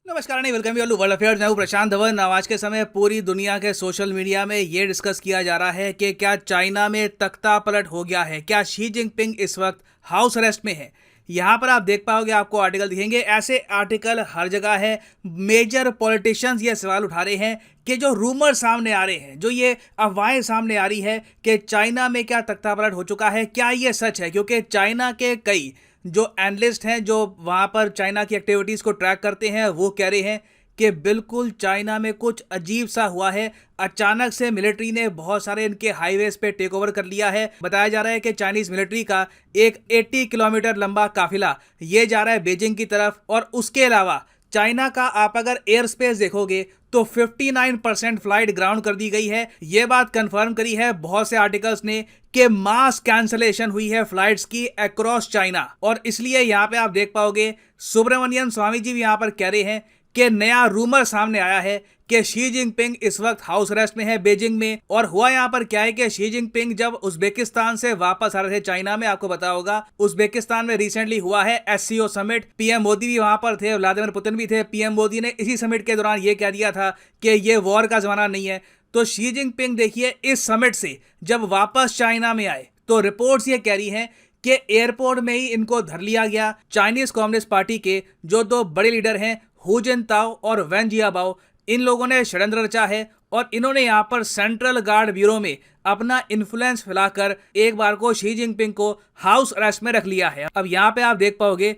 नमस्कार नहीं welcome you world affairs. मैं हूं प्रशांत धवन। आज के समय पूरी दुनिया के सोशल मीडिया में ये डिस्कस किया जा रहा है कि क्या चाइना में तख्ता पलट हो गया है, क्या शी जिनपिंग इस वक्त हाउस अरेस्ट में है। यहाँ पर आप देख पाओगे, आपको आर्टिकल दिखेंगे, ऐसे आर्टिकल हर जगह है। मेजर पॉलिटिशियंस ये सवाल उठा रहे हैं कि जो रूमर सामने आ रहे हैं, जो ये अफवाहें सामने आ रही है कि चाइना में क्या तख्ता पलट हो चुका है, क्या ये सच है। क्योंकि चाइना के कई जो एनालिस्ट हैं, जो वहाँ पर चाइना की एक्टिविटीज़ को ट्रैक करते हैं, वो कह रहे हैं कि बिल्कुल चाइना में कुछ अजीब सा हुआ है। अचानक से मिलिट्री ने बहुत सारे इनके हाईवेज पे टेक ओवर कर लिया है। बताया जा रहा है कि चाइनीज मिलिट्री का एक 80 किलोमीटर लंबा काफिला ये जा रहा है बीजिंग की तरफ। और उसके अलावा चाइना का आप अगर एयर स्पेस देखोगे तो 59% फ्लाइट ग्राउंड कर दी गई है। यह बात कंफर्म करी है बहुत से आर्टिकल्स ने कि मास कैंसलेशन हुई है फ्लाइट्स की अक्रॉस चाइना। और इसलिए यहां पे आप देख पाओगे सुब्रमण्यम स्वामी जी भी यहां पर कह रहे हैं कि नया रूमर सामने आया है कि शी जिनपिंग इस वक्त हाउस अरेस्ट में है बीजिंग में। और हुआ यहां पर क्या है कि शी जिनपिंग जब उज्बेकिस्तान से वापस आ रहे थे चाइना में, आपको पता होगा उज्बेकिस्तान में रिसेंटली हुआ है एससीओ समिट, पीएम मोदी भी वहां पर थे, व्लादिमीर पुतिन भी थे। पीएम मोदी ने इसी समिट के दौरान यह कह दिया था कि ये वॉर का जमाना नहीं है। तो शी जिनपिंग देखिए इस समिट से जब वापस चाइना में आए तो रिपोर्ट्स ये कह रही हैं कि एयरपोर्ट में ही इनको धर लिया गया। चाइनीज कम्युनिस्ट पार्टी के जो दो बड़े लीडर हैं, हु जिनताओ और वैन जियाबाओ, इन लोगों ने षड्यंत्र रचा है और इन्होंने यहां पर सेंट्रल गार्ड ब्यूरो में अपना इन्फ्लुएंस फैलाकर एक बार को शी जिनपिंग को हाउस अरेस्ट में रख लिया है। अब यहां पे आप देख पाओगे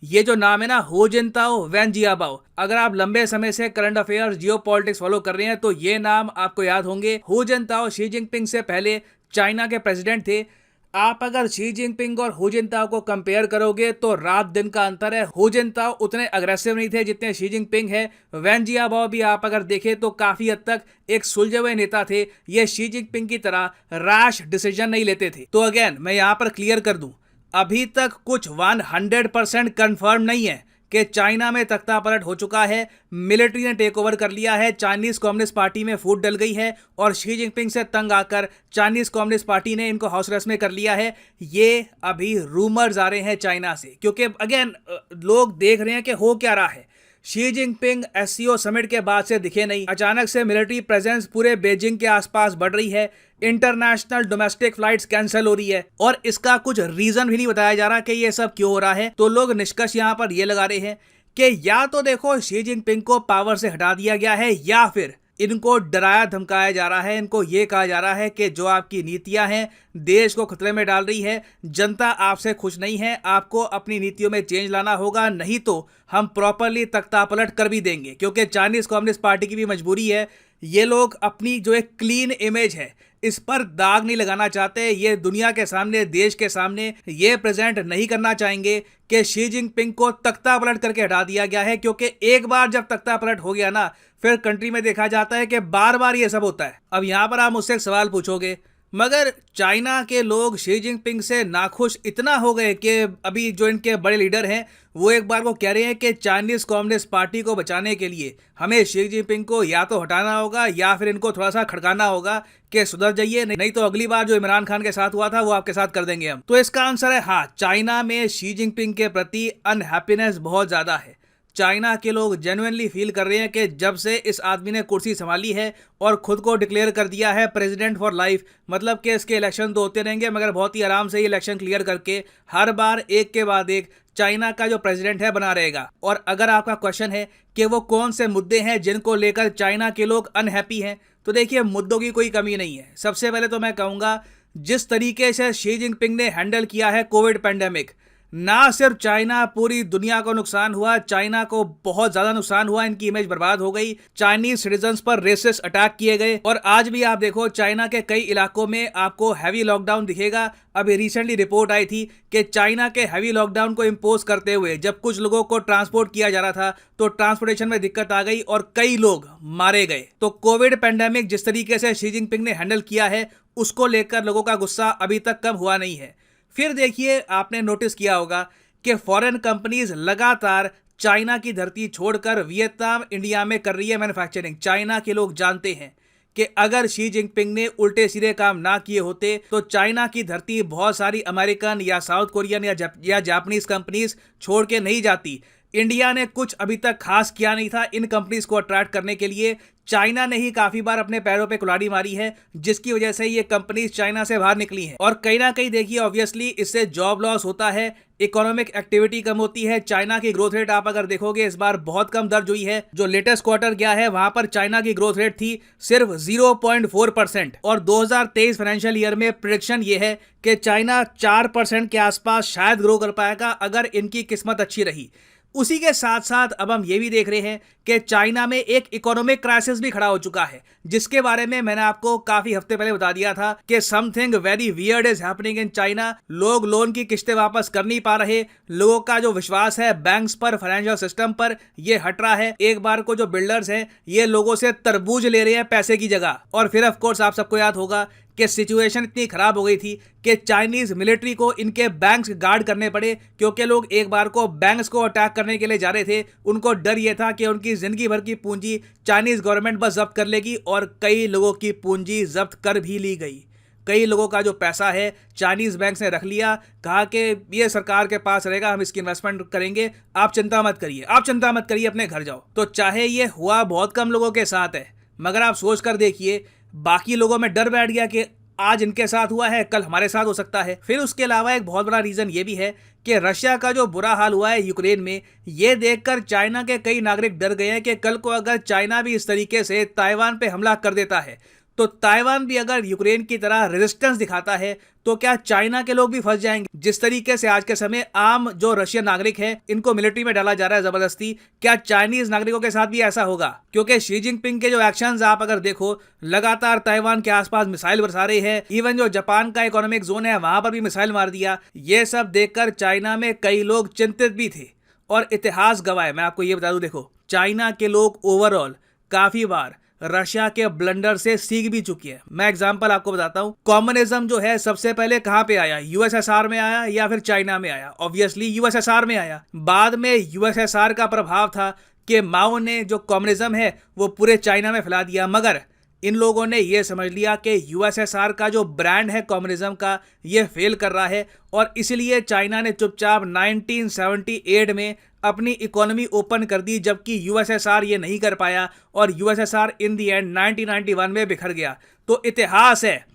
ये जो नाम है ना, हु जिनताओ वैन जियाबाओ, अगर आप लंबे समय से करंट अफेयर्स जियो पॉलिटिक्स फॉलो कर रहे हैं तो ये नाम आपको याद होंगे। हु जिनताओ शी जिनपिंग से पहले चाइना के प्रेसिडेंट थे। आप अगर शी जिनपिंग और हु जिनताओ को कंपेयर करोगे तो रात दिन का अंतर है। हु जिनताओ उतने अग्रेसिव नहीं थे जितने शी जिनपिंग है। वैन जियाबाओ भी आप अगर देखें तो काफी हद तक एक सुलझे हुए नेता थे। ये शी जिनपिंग की तरह रैश डिसीजन नहीं लेते थे। तो अगेन मैं यहां पर क्लियर कर दूं, अभी तक कुछ 100% कंफर्म नहीं है कि चाइना में तख्ता पलट हो चुका है, मिलिट्री ने टेक ओवर कर लिया है, चाइनीज कम्युनिस्ट पार्टी में फूट डल गई है और शी जिनपिंग से तंग आकर चाइनीज कम्युनिस्ट पार्टी ने इनको हाउस अरेस्ट में कर लिया है। ये अभी रूमर्स आ रहे हैं चाइना से, क्योंकि अगेन लोग देख रहे हैं कि हो क्या रहा है। शी जिनपिंग एससीओ समिट के बाद से दिखे नहीं, अचानक से मिलिट्री प्रेजेंस पूरे बीजिंग के आसपास बढ़ रही है, इंटरनेशनल डोमेस्टिक फ्लाइट्स कैंसिल हो रही है और इसका कुछ रीजन भी नहीं बताया जा रहा कि ये सब क्यों हो रहा है। तो लोग निष्कर्ष यहां पर ये लगा रहे हैं कि या तो देखो शी जिनपिंग को पावर से हटा दिया गया है या फिर इनको डराया धमकाया जा रहा है। इनको ये कहा जा रहा है कि जो आपकी नीतियां हैं देश को खतरे में डाल रही है, जनता आपसे खुश नहीं है, आपको अपनी नीतियों में चेंज लाना होगा, नहीं तो हम प्रॉपरली तख्ता पलट कर भी देंगे। क्योंकि चाइनीज कम्युनिस्ट पार्टी की भी मजबूरी है, ये लोग अपनी जो एक क्लीन इमेज है इस पर दाग नहीं लगाना चाहते। ये दुनिया के सामने, देश के सामने ये प्रेजेंट नहीं करना चाहेंगे कि शी जिनपिंग को तख्ता पलट करके हटा दिया गया है। क्योंकि एक बार जब तख्ता पलट हो गया ना, फिर कंट्री में देखा जाता है कि बार बार ये सब होता है। अब यहां पर आप मुझसे एक सवाल पूछोगे, मगर चाइना के लोग शी जिनपिंग से नाखुश इतना हो गए कि अभी जो इनके बड़े लीडर हैं वो एक बार को कह रहे हैं कि चाइनीज कम्युनिस्ट पार्टी को बचाने के लिए हमें शी जिनपिंग को या तो हटाना होगा या फिर इनको थोड़ा सा खड़काना होगा कि सुधर जाइए, नहीं तो अगली बार जो इमरान खान के साथ हुआ था वो आपके साथ कर देंगे हम। तो इसका आंसर है हाँ, चाइना में शी जिनपिंग के प्रति अनहैप्पीनेस बहुत ज्यादा है। चाइना के लोग जेन्युइनली फील कर रहे हैं कि जब से इस आदमी ने कुर्सी संभाली है और खुद को डिक्लेयर कर दिया है प्रेसिडेंट फॉर लाइफ, मतलब कि इसके इलेक्शन तो होते रहेंगे मगर बहुत ही आराम से ये इलेक्शन क्लियर करके हर बार एक के बाद एक चाइना का जो प्रेसिडेंट है बना रहेगा। और अगर आपका क्वेश्चन है कि वो कौन से मुद्दे हैं जिनको लेकर चाइना के लोग अनहैप्पी हैं, तो देखिए मुद्दों की कोई कमी नहीं है। सबसे पहले तो मैं कहूँगा जिस तरीके से शी जिनपिंग ने हैंडल किया है कोविड पैंडेमिक, ना सिर्फ चाइना, पूरी दुनिया को नुकसान हुआ, चाइना को बहुत ज्यादा नुकसान हुआ, इनकी इमेज बर्बाद हो गई, चाइनीज सिटीजन्स पर रेसिस्ट अटैक किए गए। और आज भी आप देखो चाइना के कई इलाकों में आपको हैवी लॉकडाउन दिखेगा। अभी रिसेंटली रिपोर्ट आई थी कि चाइना के हैवी लॉकडाउन को इम्पोज करते हुए जब कुछ लोगों को ट्रांसपोर्ट किया जा रहा था तो ट्रांसपोर्टेशन में दिक्कत आ गई और कई लोग मारे गए। तो कोविड पैंडेमिक जिस तरीके से शी जिनपिंग ने हैंडल किया है उसको लेकर लोगों का गुस्सा अभी तक कम हुआ नहीं है। फिर देखिए आपने नोटिस किया होगा कि फॉरेन कंपनीज लगातार चाइना की धरती छोड़कर वियतनाम, इंडिया में कर रही है मैन्युफैक्चरिंग। चाइना के लोग जानते हैं कि अगर शी जिनपिंग ने उल्टे सीधे काम ना किए होते तो चाइना की धरती बहुत सारी अमेरिकन या साउथ कोरियन या जापानीज कंपनीज छोड़ के नहीं जाती। इंडिया ने कुछ अभी तक खास किया नहीं था इन कंपनीज को अट्रैक्ट करने के लिए। चाइना ने ही काफी बार अपने पैरों पे कुल्हाड़ी मारी है, जिसकी वजह से ये कंपनीज चाइना से बाहर निकली हैं। और कहीं ना कहीं देखिए ऑब्वियसली इससे जॉब लॉस होता है, इकोनॉमिक एक्टिविटी कम होती है। चाइना की ग्रोथ रेट आप अगर देखोगे इस बार बहुत कम दर्ज हुई है। जो लेटेस्ट क्वार्टर गया है वहां पर चाइना की ग्रोथ रेट थी सिर्फ 0.4%। और 2023 फाइनेंशियल ईयर में प्रेडिक्शन ये है कि चाइना 4% के आसपास शायद ग्रो कर पाएगा अगर इनकी किस्मत अच्छी रही। उसी के साथ साथ अब हम ये भी देख रहे हैं कि चाइना में एक इकोनॉमिक क्राइसिस भी खड़ा हो चुका है, जिसके बारे में मैंने आपको काफी हफ्ते पहले बता दिया था कि something very weird is happening in China. लोग लोन की किस्तें वापस कर नहीं पा रहे, लोगों का जो विश्वास है बैंक्स पर, फाइनेंशियल सिस्टम पर, ये हट रहा है। एक बार को जो बिल्डर्स हैं ये लोगों से तरबूज ले रहे हैं पैसे की जगह। और फिर ऑफ कोर्स आप सबको याद होगा कि सिचुएशन इतनी खराब हो गई थी कि चाइनीज मिलिट्री को इनके बैंक्स गार्ड करने पड़े, क्योंकि लोग एक बार को बैंक्स को अटैक करने के लिए जा रहे थे। उनको डर ये था कि उनकी जिंदगी भर की पूंजी चाइनीज गवर्नमेंट बस जब्त कर लेगी, और कई लोगों की पूंजी जब्त कर भी ली गई। कई लोगों का जो पैसा है चाइनीज बैंक ने रख लिया, कहा कि ये सरकार के पास रहेगा, हम इसकी इन्वेस्टमेंट करेंगे, आप चिंता मत करिए, आप चिंता मत करिए, अपने घर जाओ। तो चाहे ये हुआ बहुत कम लोगों के साथ है, मगर आप सोच कर देखिए बाकी लोगों में डर बैठ गया कि आज इनके साथ हुआ है कल हमारे साथ हो सकता है। फिर उसके अलावा एक बहुत बड़ा रीजन ये भी है कि रशिया का जो बुरा हाल हुआ है यूक्रेन में, ये देखकर चाइना के कई नागरिक डर गए हैं कि कल को अगर चाइना भी इस तरीके से ताइवान पे हमला कर देता है, तो ताइवान भी अगर यूक्रेन की तरह रेजिस्टेंस दिखाता है, तो क्या चाइना के लोग भी फंस जाएंगे। जिस तरीके से आज के समय आम जो रशियन नागरिक है इनको मिलिट्री में डाला जा रहा है जबरदस्ती, क्या चाइनीज नागरिकों के साथ भी ऐसा होगा? क्योंकि शी जिनपिंग के जो एक्शंस आप अगर देखो, लगातार ताइवान के आसपास मिसाइल बरसा रहे हैं, इवन जो जापान का इकोनॉमिक जोन है वहां पर भी मिसाइल मार दिया। ये सब देखकर चाइना में कई लोग चिंतित भी थे, और इतिहास गवाह है। मैं आपको ये बता दूं, देखो चाइना के लोग ओवरऑल काफी बार रशिया के ब्लंडर से सीख भी चुकी है। मैं एग्जांपल आपको बताता हूं, कम्युनिज्म जो है सबसे पहले कहां पे आया, यूएसएसआर में आया या फिर चाइना में आया? ऑब्वियसली यूएसएसआर में आया। बाद में यूएसएसआर का प्रभाव था कि माओ ने जो कम्युनिज्म है वो पूरे चाइना में फैला दिया, मगर इन लोगों ने यह समझ लिया कि यूएसएसआर का जो ब्रांड है कम्युनिज्म का, ये फेल कर रहा है, और इसलिए चाइना ने चुपचाप 1978 में अपनी इकोनॉमी ओपन कर दी, जबकि यूएसएसआर ये नहीं कर पाया, और यूएसएसआर इन दी एंड 1991 में बिखर गया। तो इतिहास है,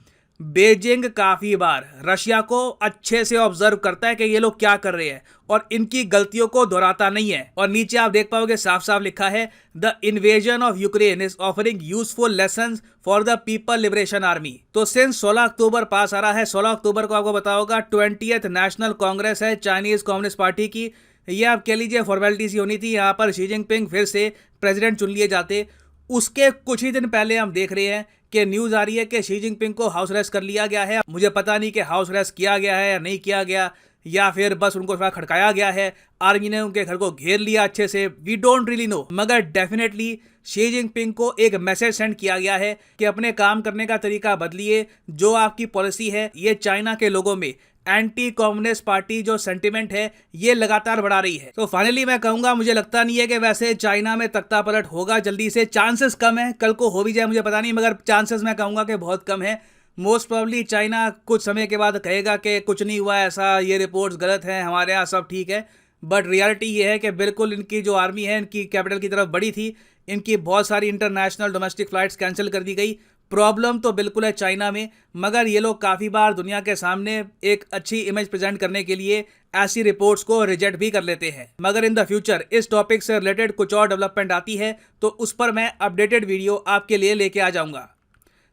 बेजिंग काफी बार रशिया को अच्छे से ऑब्जर्व करता है कि ये लोग क्या कर रहे हैं, और इनकी गलतियों को दोहराता नहीं है। और नीचे आप देख पाओगे साफ साफ लिखा है, the invasion of Ukraine is offering useful lessons for the people liberation army. तो सिंस 16 अक्टूबर पास आ रहा है, 16 अक्टूबर को आपको पता होगा 20th नेशनल कांग्रेस है चाइनीज कम्युनिस्ट पार्टी की। ये आप कह लीजिए फॉर्मेलिटी सी होनी थी, यहाँ पर शी जिनपिंग फिर से प्रेसिडेंट चुन लिए जाते। उसके कुछ ही दिन पहले हम देख रहे हैं कि न्यूज आ रही है कि शी जिनपिंग को हाउस अरेस्ट कर लिया गया है। मुझे पता नहीं कि हाउस अरेस्ट किया गया है या नहीं किया गया, या फिर बस उनको थोड़ा खड़काया गया है, आर्मी ने उनके घर को घेर लिया अच्छे से, वी डोंट रियली नो। मगर डेफिनेटली शी जिनपिंग को एक मैसेज सेंड किया गया है कि अपने काम करने का तरीका बदलिए, जो आपकी पॉलिसी है ये चाइना के लोगों में एंटी कम्युनिस्ट पार्टी जो सेंटिमेंट है ये लगातार बढ़ा रही है। तो फाइनली मैं कहूंगा, मुझे लगता नहीं है कि वैसे चाइना में तख्ता पलट होगा जल्दी से, चांसेस कम है, कल को हो भी जाए मुझे पता नहीं, मगर चांसेस मैं कहूंगा कि बहुत कम है। मोस्ट प्रोबेबली चाइना कुछ समय के बाद कहेगा कि कुछ नहीं हुआ ऐसा, ये रिपोर्ट्स गलत हैं, हमारे यहाँ सब ठीक है। बट रियलिटी ये है कि बिल्कुल इनकी जो आर्मी है इनकी कैपिटल की तरफ बढ़ी थी, इनकी बहुत सारी इंटरनेशनल डोमेस्टिक फ्लाइट्स कैंसिल कर दी गई। प्रॉब्लम तो बिल्कुल है चाइना में, मगर ये लोग काफ़ी बार दुनिया के सामने एक अच्छी इमेज प्रेजेंट करने के लिए ऐसी रिपोर्ट्स को रिजेक्ट भी कर लेते हैं। मगर इन द फ्यूचर इस टॉपिक से रिलेटेड कुछ और डेवलपमेंट आती है तो उस पर मैं अपडेटेड वीडियो आपके लिए लेके आ जाऊंगा।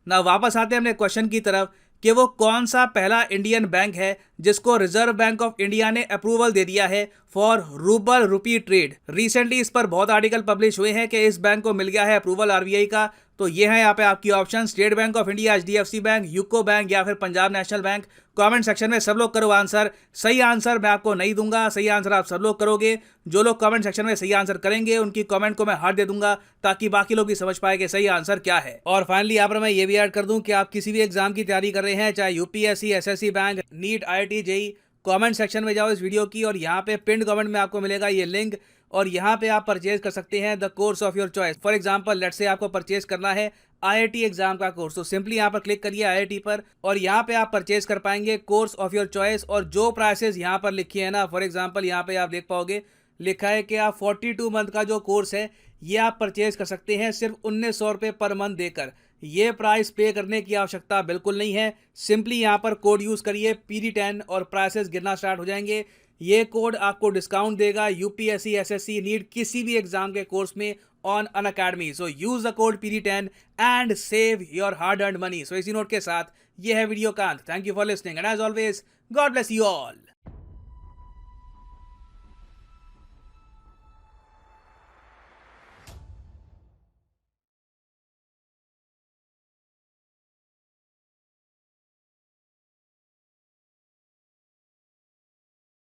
ना वापस आते हैं अपने क्वेश्चन की तरफ कि वो कौन सा पहला इंडियन बैंक है जिसको रिजर्व बैंक ऑफ इंडिया ने अप्रूवल दे दिया है for rouble rupee trade. Recently इस पर बहुत आर्टिकल पब्लिश हुए हैं कि इस बैंक को मिल गया है अप्रूवल आरबीआई का। तो ये है यहाँ पे आपकी option, state bank of India, HDFC bank, UCO bank या फिर Punjab national bank. Comment section में सब लोग करो आंसर। सही आंसर मैं आपको नहीं दूंगा, सही आंसर आप सब लोग करोगे। जो लोग कमेंट सेक्शन में सही आंसर करेंगे उनकी कमेंट को मैं हार्ट दे दूंगा ताकि बाकी लोग भी समझ पाए कि सही आंसर क्या है। और फाइनली यहाँ पर मैं ये भी ऐड कर दूं कि आप किसी भी एग्जाम की तैयारी कर रहे हैं, चाहे UPSC, SSC bank, NEET, IIT, JE, comment section में जाओ इस वीडियो की और यहाँ पे पिन कमेंट में आपको मिलेगा ये लिंक, और यहाँ पे आप परचेज कर सकते हैं the course of your choice. For example let's say आपको परचेज करना है आईआईटी एग्जाम का कोर्स, तो सिंपली यहाँ पर क्लिक करिए आईआईटी पर और यहाँ पे आप परचेज कर पाएंगे कोर्स ऑफ योर चॉइस। और जो प्राइसेस यहाँ पर लिखी है ना, फॉर एग्जांपल यहाँ पे आप देख पाओगे लिखा है कि आप 42 मंथ का जो कोर्स है ये आप परचेज कर सकते हैं सिर्फ 1900 रुपये पर मंथ देकर। ये प्राइस पे करने की आवश्यकता बिल्कुल नहीं है। सिंपली यहाँ पर कोड यूज़ करिए PD10 और प्राइसेस गिरना स्टार्ट हो जाएंगे। ये कोड आपको डिस्काउंट देगा यूपीएससी, एसएससी, नीट किसी भी एग्जाम के कोर्स में on Unacademy. So use the code PD10 and save your hard earned money. So इसी नोट के साथ ये है वीडियो का अंत। Thank you for listening and as always God bless you all.